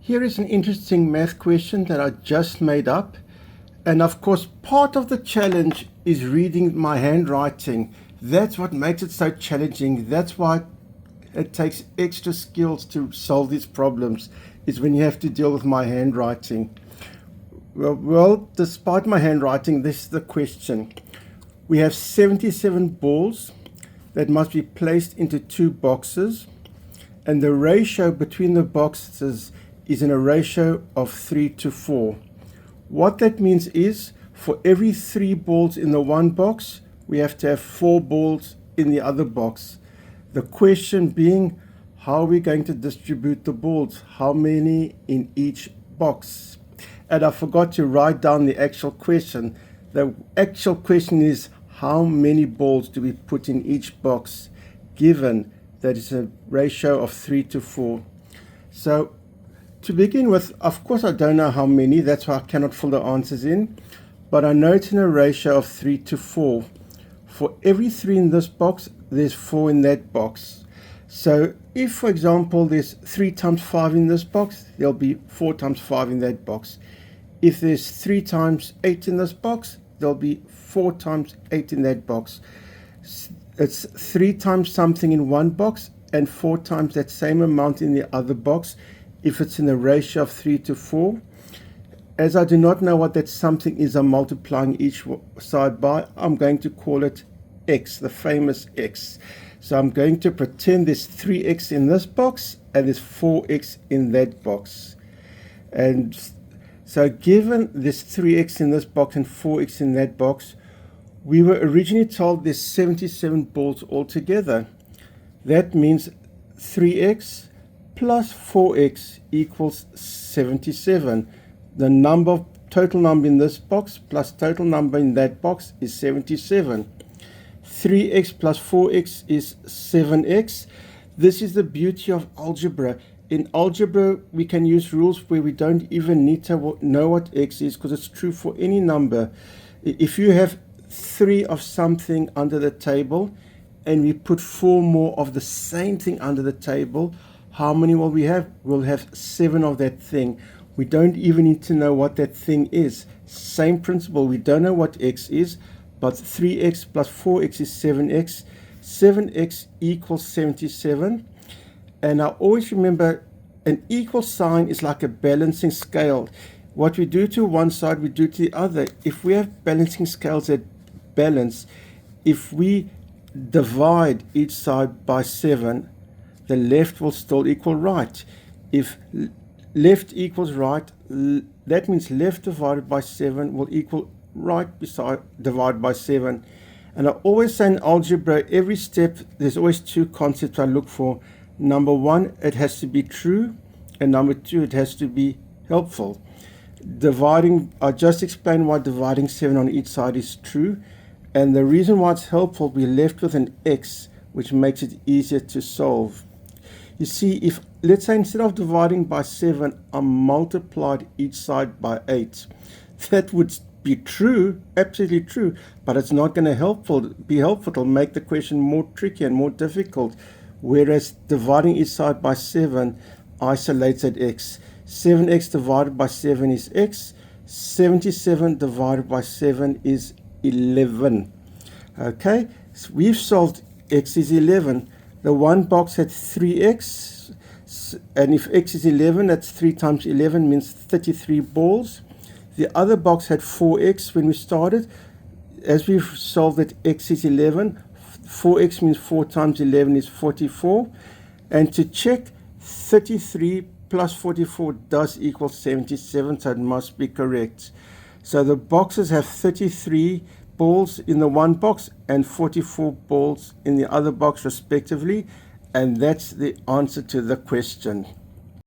Here is an interesting math question that I just made up. And of course, part of the challenge is reading my handwriting. That's what makes it so challenging. That's why it takes extra skills to solve these problems, is when you have to deal with my handwriting. Well, despite my handwriting, this is the question. We have 77 balls that must be placed into two boxes, and the ratio between the boxes is in a ratio of 3 to 4. What that means is, for every 3 balls in the one box, we have to have 4 balls in the other box. The question being, how are we going to distribute the balls? How many in each box? And I forgot to write down the actual question. The actual question is, how many balls do we put in each box, given that it's a ratio of 3 to 4? So to begin with, of course, I don't know how many. That's why I cannot fill the answers in. But I know it's in a ratio of 3 to 4. For every 3 in this box, there's 4 in that box. So if, for example, there's 3 times 5 in this box, there'll be 4 times 5 in that box. If there's 3 times 8 in this box, there'll be 4 times 8 in that box. It's 3 times something in one box and 4 times that same amount in the other box, if it's in a ratio of 3 to 4. As I do not know what that something is I'm multiplying each side by, I'm going to call it x, the famous x. So I'm going to pretend there's 3x in this box and there's 4x in that box. And so given there's 3x in this box and 4x in that box, we were originally told there's 77 balls altogether. That means 3x plus 4x equals 77. The total number in this box plus total number in that box is 77. 3x plus 4x is 7x. This is the beauty of algebra. In algebra, we can use rules where we don't even need to know what x is, because it's true for any number. If you have 3 of something under the table and we put 4 more of the same thing under the table, how many will we have? We'll have 7 of that thing. We don't even need to know what that thing is. Same principle. We don't know what x is, but 3x plus 4x is 7x. 7x equals 77. And I always remember, an equal sign is like a balancing scale. What we do to one side, we do to the other. If we have balancing scales that balance, if we divide each side by 7, the left will still equal right. If left equals right, that means left divided by 7 will equal right divided by 7. And I always say in algebra, every step, there's always 2 concepts I look for. Number 1, it has to be true. And number 2, it has to be helpful. Dividing, I just explained why dividing 7 on each side is true. And the reason why it's helpful, we're left with an x, which makes it easier to solve. You see, if, let's say, instead of dividing by 7, I multiplied each side by 8. That would be true, absolutely true, but it's not going to be helpful. It'll make the question more tricky and more difficult. Whereas dividing each side by 7 isolates at x. 7x divided by 7 is x. 77 divided by 7 is 11. Okay, so we've solved x is 11. The one box had 3x, and if x is 11, that's 3 times 11 means 33 balls. The other box had 4x when we started. As we've solved that x is 11, 4x means 4 times 11 is 44. And to check, 33 plus 44 does equal 77, so it must be correct. So the boxes have 33 balls in the one box and 44 balls in the other box respectively, and that's the answer to the question.